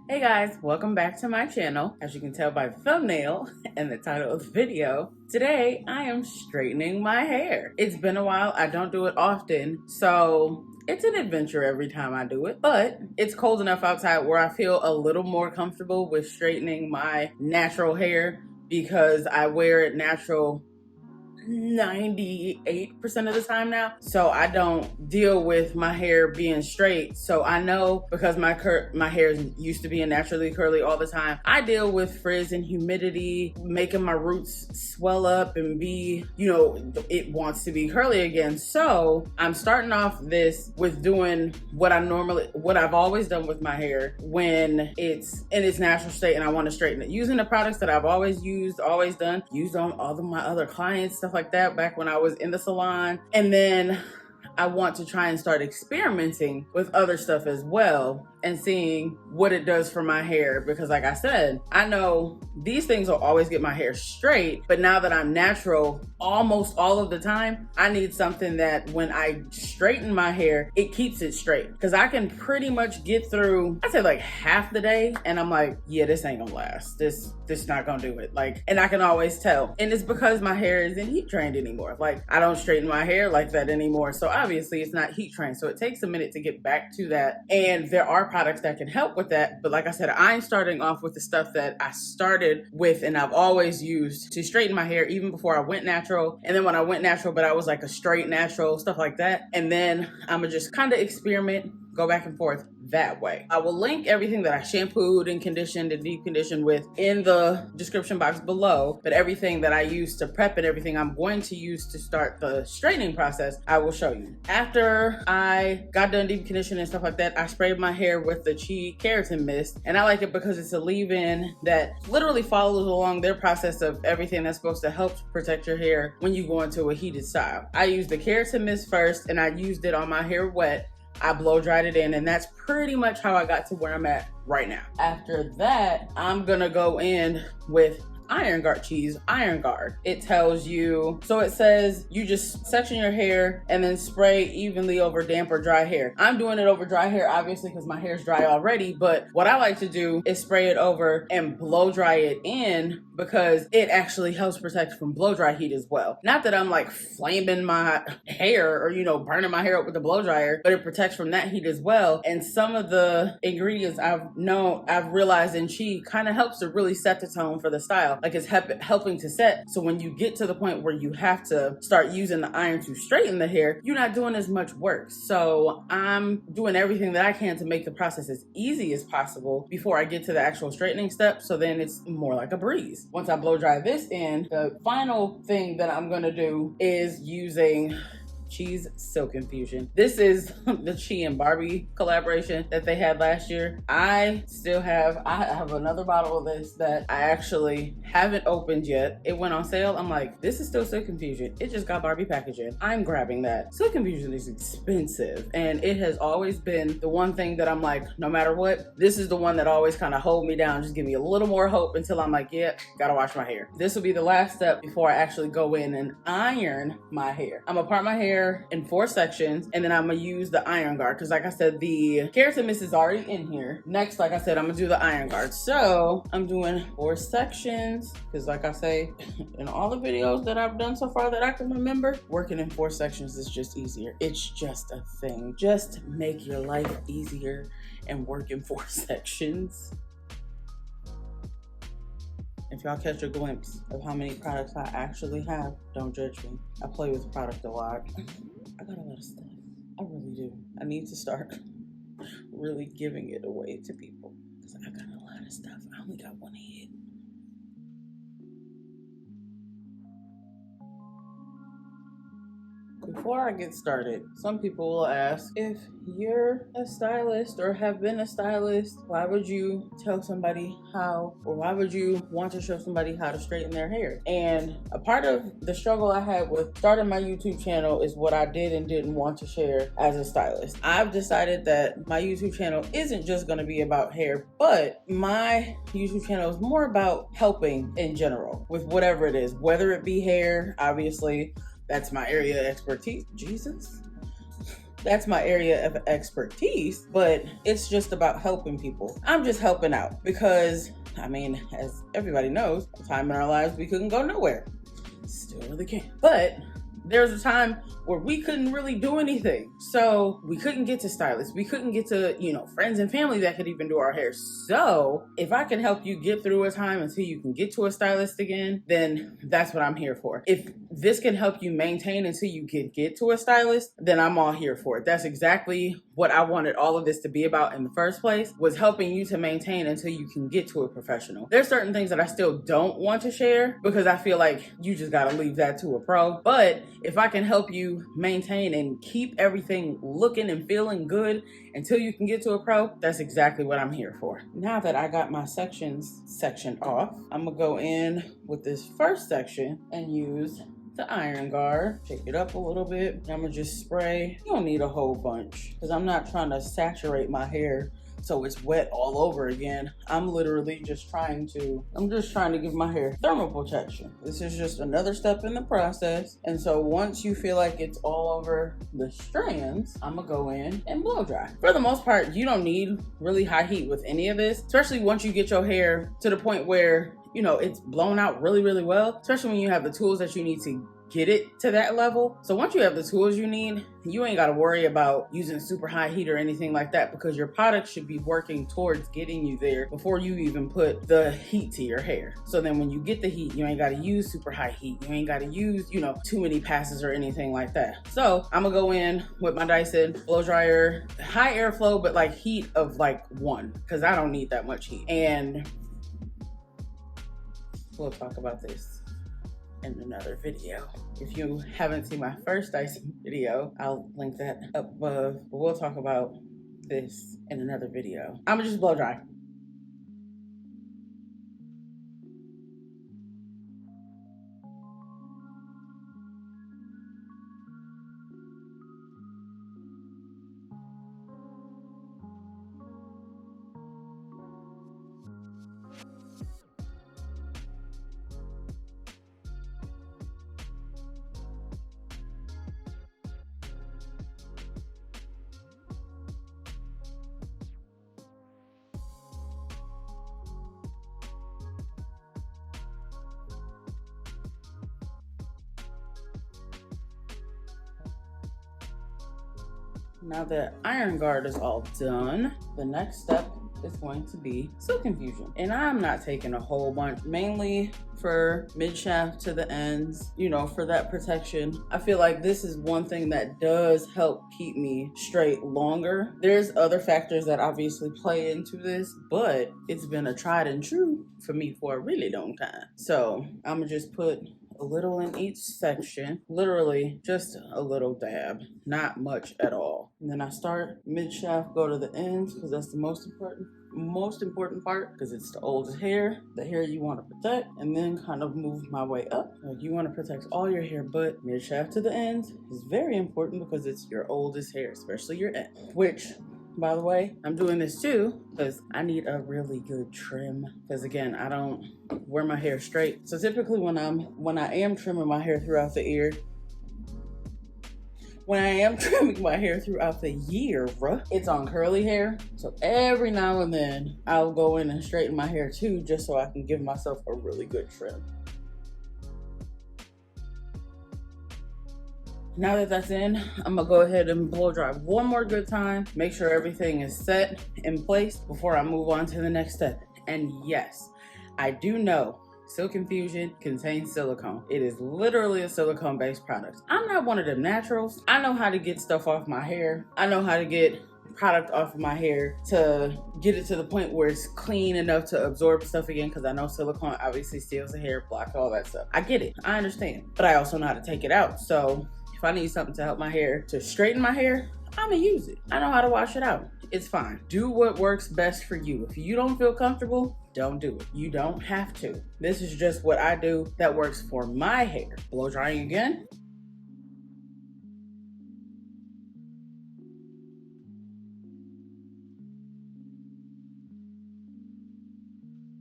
Hey guys, welcome back to my channel. As you can tell by the thumbnail and the title of the video, today I am straightening my hair. It's been a while, I don't do it often, so it's an adventure every time I do it, but it's cold enough outside where I feel a little more comfortable with straightening my natural hair because I wear it natural 98% of the time now, so I don't deal with my hair being straight. So I know, because my hair is used to being naturally curly all the time, I deal with frizz and humidity making my roots swell up and be, it wants to be curly again. So I'm starting off this with doing what I've always done with my hair when it's in its natural state and I want to straighten it, using the products that I've always used on all of my other clients, stuff like that, back when I was in the salon. And then I want to try and start experimenting with other stuff as well and seeing what it does for my hair, because like I said, I know these things will always get my hair straight, but now that I'm natural almost all of the time, I need something that when I straighten my hair, it keeps it straight, because I can pretty much get through, I'd say like half the day and I'm like, yeah, this ain't gonna last, this not gonna do it, like, and I can always tell. And it's because my hair isn't heat trained anymore. Like, I don't straighten my hair like that anymore, so obviously it's not heat trained, so it takes a minute to get back to that. And there are products that can help with that, but like I said, I'm starting off with the stuff that I started with and I've always used to straighten my hair even before I went natural. And then when I went natural, but I was like a straight natural, stuff like that. And then I'm gonna just kind of experiment, go back and forth that way. I will link everything that I shampooed and conditioned and deep conditioned with in the description box below, but everything that I use to prep and everything I'm going to use to start the straightening process, I will show you. After I got done deep conditioning and stuff like that, I sprayed my hair with the Chi Keratin Mist, and I like it because it's a leave-in that literally follows along their process of everything that's supposed to help protect your hair when you go into a heated style. I used the Keratin Mist first, and I used it on my hair wet. I blow dried it in, and that's pretty much how I got to where I'm at right now. After that, I'm gonna go in with Iron Guard. It tells you, so it says you just section your hair and then spray evenly over damp or dry hair. I'm doing it over dry hair, obviously, because my hair's dry already, but what I like to do is spray it over and blow dry it in, because it actually helps protect from blow dry heat as well. Not that I'm like flaming my hair or, burning my hair up with the blow dryer, but it protects from that heat as well. And some of the ingredients I've realized in Chi kind of helps to really set the tone for the style. Like, it's helping to set, so when you get to the point where you have to start using the iron to straighten the hair, you're not doing as much work. So I'm doing everything that I can to make the process as easy as possible before I get to the actual straightening step, so then it's more like a breeze. Once I blow dry this in, the final thing that I'm gonna do is using Chi's Silk Infusion. This is the Chi and Barbie collaboration that they had last year. I have another bottle of this that I actually haven't opened yet. It went on sale. I'm like, this is still Silk Infusion. It just got Barbie packaging. I'm grabbing that. Silk Infusion is expensive, and it has always been the one thing that I'm like, no matter what, this is the one that always kind of hold me down, just give me a little more hope until I'm like, yeah, gotta wash my hair. This will be the last step before I actually go in and iron my hair. I'm gonna part my hair in 4 sections, and then I'm gonna use the Iron Guard, because like I said, the Keratin Mist is already in here. Next, like I said, I'm gonna do the Iron Guard. So I'm doing 4 sections, because like I say, in all the videos that I've done so far that I can remember, working in 4 sections is just easier. It's just a thing. Just make your life easier and work in 4 sections. If y'all catch a glimpse of how many products I actually have, don't judge me. I play with product a lot. I got a lot of stuff. I really do. I need to start really giving it away to people, because I got a lot of stuff. I only got one head. Before I get started, some people will ask, if you're a stylist or have been a stylist, why would you tell somebody how, or why would you want to show somebody how to straighten their hair? And a part of the struggle I had with starting my YouTube channel is what I did and didn't want to share as a stylist. I've decided that my YouTube channel isn't just going to be about hair, but my YouTube channel is more about helping in general with whatever it is, whether it be hair, obviously, that's my area of expertise. Jesus. that's my area of expertise, but it's just about helping people. I'm just helping out because, I mean, as everybody knows, a time in our lives we couldn't go nowhere. Still really can't. But there's a time where we couldn't really do anything. So we couldn't get to stylists. We couldn't get to, friends and family that could even do our hair. So if I can help you get through a time until you can get to a stylist again, then that's what I'm here for. If this can help you maintain until you can get to a stylist, then I'm all here for it. That's exactly what I wanted all of this to be about in the first place, was helping you to maintain until you can get to a professional. There's certain things that I still don't want to share because I feel like you just got to leave that to a pro. But if I can help you maintain and keep everything looking and feeling good until you can get to a pro, that's exactly what I'm here for. Now that I got my sections sectioned off, I'm gonna go in with this first section and use the iron guard. Shake it up a little bit. And I'm gonna just spray. You don't need a whole bunch because I'm not trying to saturate my hair so it's wet all over again. I'm just trying to give my hair thermal protection. This is just another step in the process. And so once you feel like it's all over the strands, I'm gonna go in and blow dry. For the most part, you don't need really high heat with any of this, especially once you get your hair to the point where it's blown out really, really well, especially when you have the tools that you need to get it to that level. So once you have the tools you need, you ain't got to worry about using super high heat or anything like that, because your product should be working towards getting you there before you even put the heat to your hair. So then when you get the heat, you ain't got to use super high heat. You ain't got to use, too many passes or anything like that. So I'm gonna go in with my Dyson blow dryer, high airflow, but like heat of like 1, because I don't need that much heat. And we'll talk about this in another video. If you haven't seen my first Dyson video, I'll link that up above, but we'll talk about this in another video. I'm gonna just blow dry. Now that iron guard is all done, the next step is going to be silk infusion. And I'm not taking a whole bunch, mainly for mid shaft to the ends, for that protection. I feel like this is one thing that does help keep me straight longer. There's other factors that obviously play into this, but it's been a tried and true for me for a really long time. So I'm gonna just put a little in each section, literally just a little dab, not much at all. And then I start mid shaft, go to the ends, because that's the most important part, because it's the oldest hair, the hair you want to protect, and then kind of move my way up. Like, you want to protect all your hair, but mid shaft to the ends is very important because it's your oldest hair, especially your end, which, by the way, I'm doing this too because I need a really good trim, because again, I don't wear my hair straight. So typically when I am trimming my hair throughout the year, it's on curly hair. So every now and then I'll go in and straighten my hair too, just so I can give myself a really good trim. Now that that's in, I'm gonna go ahead and blow dry one more good time, make sure everything is set in place before I move on to the next step. And yes, I do know Silk Infusion contains silicone. It is literally a silicone-based product. I'm not one of them naturals. I know how to get stuff off my hair. I know how to get product off of my hair to get it to the point where it's clean enough to absorb stuff again, because I know silicone obviously steals the hair, blocks all that stuff. I get it, I understand, but I also know how to take it out. So if I need something to help my hair, to straighten my hair, I'm gonna use it. I know how to wash it out. It's fine. Do what works best for you. If you don't feel comfortable, don't do it. You don't have to. This is just what I do that works for my hair. Blow drying again.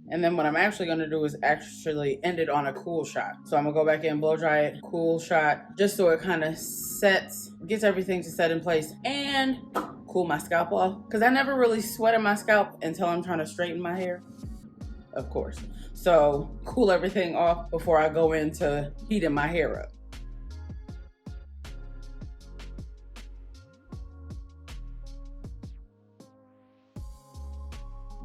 And then what I'm actually gonna do is actually end it on a cool shot. So I'm gonna go back in, blow dry it, cool shot, just so it kind of gets everything to set in place and cool my scalp off. Cause I never really sweated my scalp until I'm trying to straighten my hair, of course. So cool everything off before I go into heating my hair up.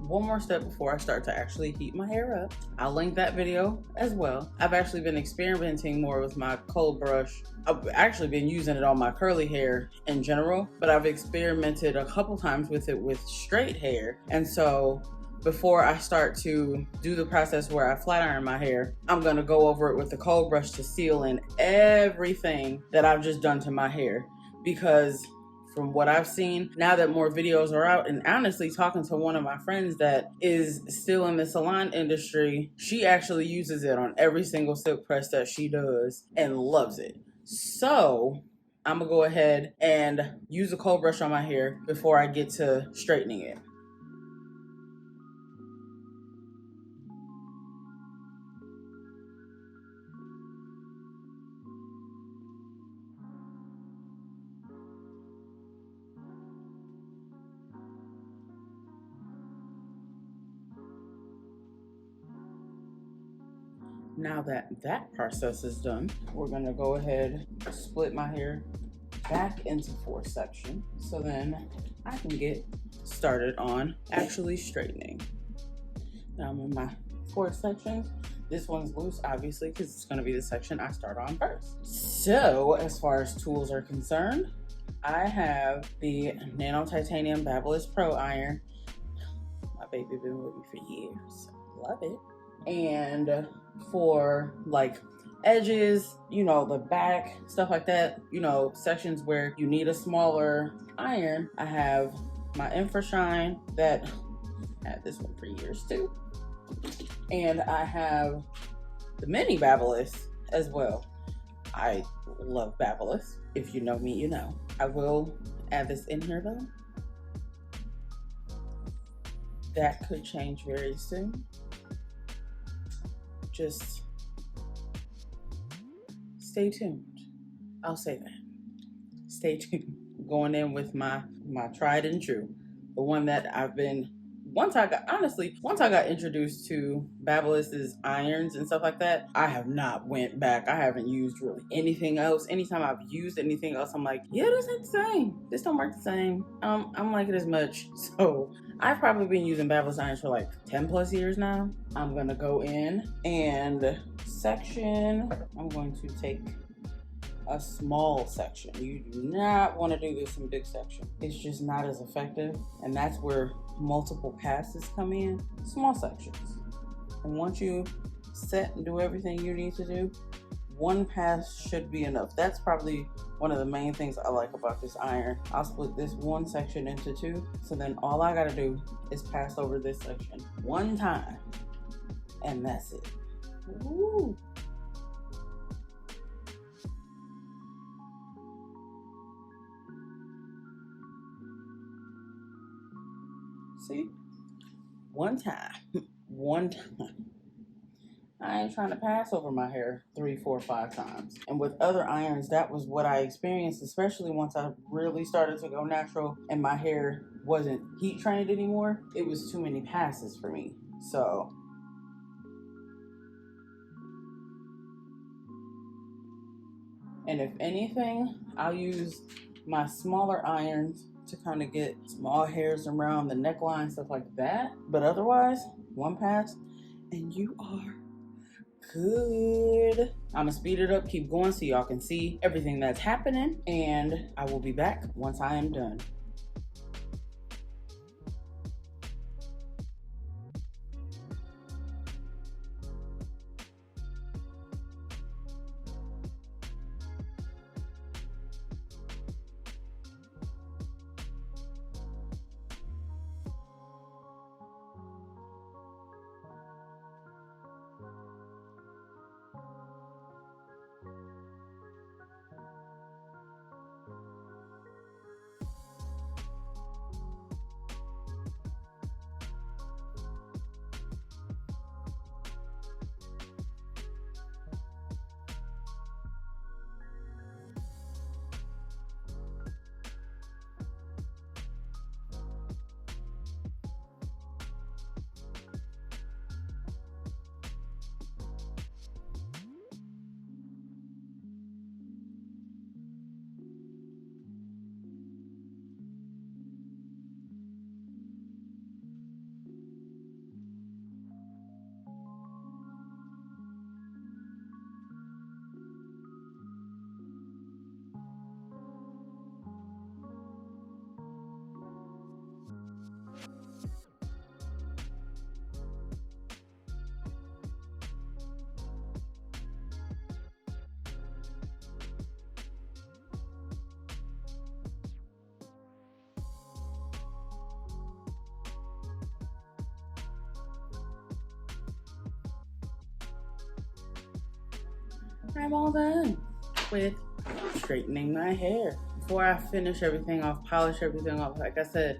One more step before I start to actually heat my hair up. I'll link that video as well. I've actually been experimenting more with my cold brush. I've actually been using it on my curly hair in general, but I've experimented a couple times with it with straight hair. And so before I start to do the process where I flat iron my hair, I'm gonna go over it with the cold brush to seal in everything that I've just done to my hair. Because from what I've seen, now that more videos are out, and honestly talking to one of my friends that is still in the salon industry, she actually uses it on every single silk press that she does and loves it. So I'm gonna go ahead and use a cold brush on my hair before I get to straightening it. Now that that process is done, we're gonna go ahead and split my hair back into 4 sections so then I can get started on actually straightening. Now I'm in my 4 sections. This one's loose, obviously, because it's gonna be the section I start on first. So as far as tools are concerned, I have the Nano Titanium Babyliss Pro Iron. My baby been with me for years, love it. And for like edges, you know, the back, stuff like that, you know, sections where you need a smaller iron, I have my Infusion that I had this one for years too. And I have the mini Babyliss as well. I love Babyliss. If you know me, you know. I will add this in here though. That could change very soon. Just stay tuned. I'll say that. Stay tuned. Going in with my tried and true. The one that I've been, once I got introduced to Babyliss's irons and stuff like that, I have not went back. I haven't used really anything else. Anytime I've used anything else, I'm like, yeah, this ain't the same. This don't work the same. I don't like it as much. So I've probably been using Babyliss irons for like 10 plus years now. I'm gonna go in and section. I'm going to take a small section. You do not want to do this in big section. It's just not as effective, and that's where multiple passes come in. Small sections. And once you set and do everything you need to do, one pass should be enough. That's probably one of the main things I like about this iron. I'll split this one section into 2, so then all I gotta do is pass over this section one time, and that's it. Ooh. See? One time. One time. I ain't trying to pass over my hair 3, 4, 5 times. And with other irons, that was what I experienced, especially once I really started to go natural and my hair wasn't heat trained anymore. It was too many passes for me. So and if anything, I'll use my smaller irons to kind of get small hairs around the neckline, stuff like that. But otherwise, one pass and you are good. I'm gonna speed it up, keep going so y'all can see everything that's happening, and I will be back once I am done. I'm all done with straightening my hair. Before I finish everything off, polish everything off, like I said,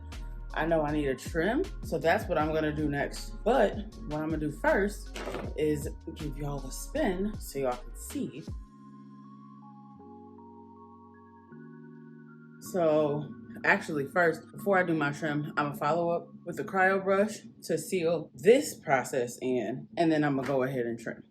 I know I need a trim, so that's what I'm gonna do next. But what I'm gonna do first is give y'all a spin so y'all can see. So actually first, before I do my trim, I'm gonna follow up with the cryo brush to seal this process in, and then I'm gonna go ahead and trim.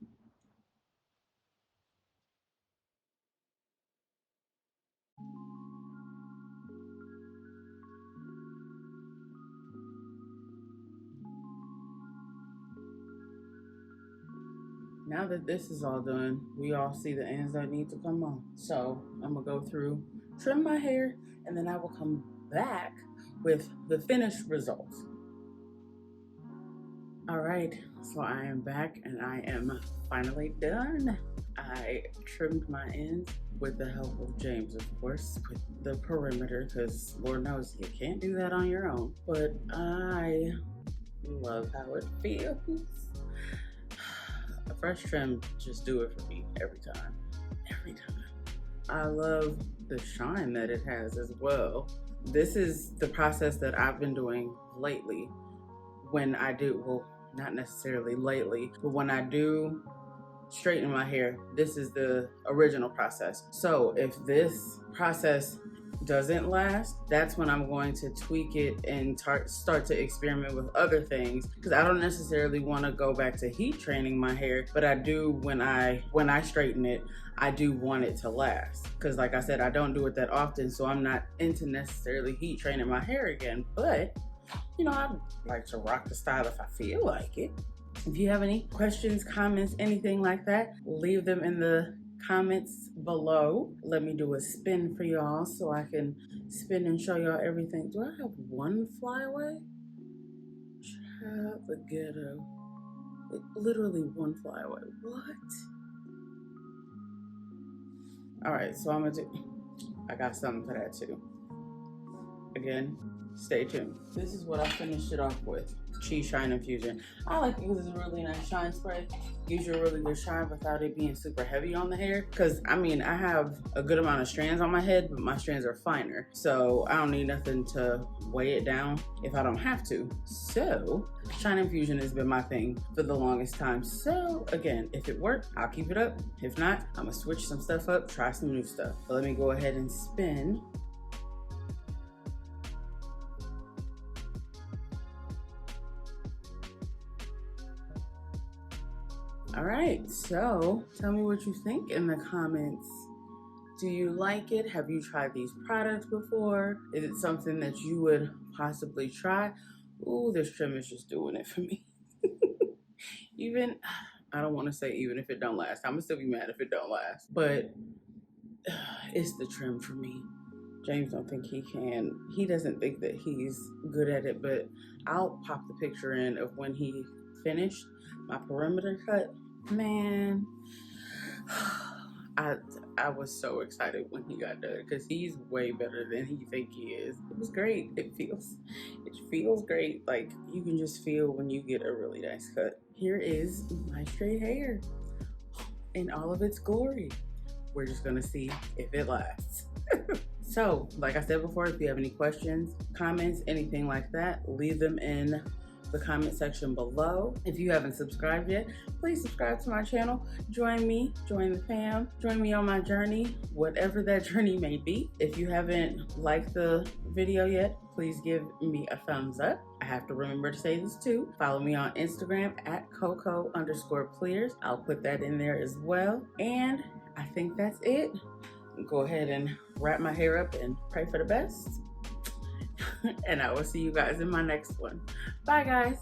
Now that this is all done, we all see the ends that need to come on. So I'm gonna go through, trim my hair, and then I will come back with the finished results. All right, so I am back and I am finally done. I trimmed my ends with the help of James, of course, with the perimeter, because Lord knows you can't do that on your own. But I love how it feels. A fresh trim just do it for me every time. Every time. I love the shine that it has as well. This is the process that I've been doing lately when I do, well, not necessarily lately, but when I do straighten my hair, this is the original process. So if this process doesn't last, that's when I'm going to tweak it and start to experiment with other things, because I don't necessarily want to go back to heat training my hair, but I do when I straighten it, I do want it to last, because like I said, I don't do it that often, so I'm not into necessarily heat training my hair again. But you know, I like to rock the style if I feel like it. If you have any questions, comments, anything like that, leave them in the comments below. Let me do a spin for y'all so I can spin and show y'all everything. Do I have one flyaway? Child, the ghetto. Literally one flyaway. What? All right, so I got something for that too. Again, stay tuned. This is what I finished it off with. Cheese Shine Infusion. I like it because it's a really nice shine spray. Gives you a really good shine without it being super heavy on the hair. Because I mean, I have a good amount of strands on my head, but my strands are finer. So I don't need nothing to weigh it down if I don't have to. So Shine Infusion has been my thing for the longest time. So again, if it works, I'll keep it up. If not, I'm gonna switch some stuff up, try some new stuff. But let me go ahead and spin. All right, so tell me what you think in the comments. Do you like it? Have you tried these products before? Is it something that you would possibly try? Ooh, this trim is just doing it for me. Even, I don't want to say even if it don't last. I'm gonna still be mad if it don't last, but it's the trim for me. James don't think he can. He doesn't think that he's good at it, but I'll pop the picture in of when he finished my perimeter cut. Man, I was so excited when he got done because he's way better than he think he is. It was great. It feels great. Like you can just feel when you get a really nice cut. Here is my straight hair in all of its glory. We're just gonna see if it lasts. So, like I said before, if you have any questions, comments, anything like that, leave them in the comment section below. If you haven't subscribed yet, please subscribe to my channel. Join me, join the fam, join me on my journey, whatever that journey may be. If you haven't liked the video yet, please give me a thumbs up. I have to remember to say this too. Follow me on Instagram at Coco_Plears. I'll put that in there as well. And I think that's it. Go ahead and wrap my hair up and pray for the best. And I will see you guys in my next one. Bye, guys.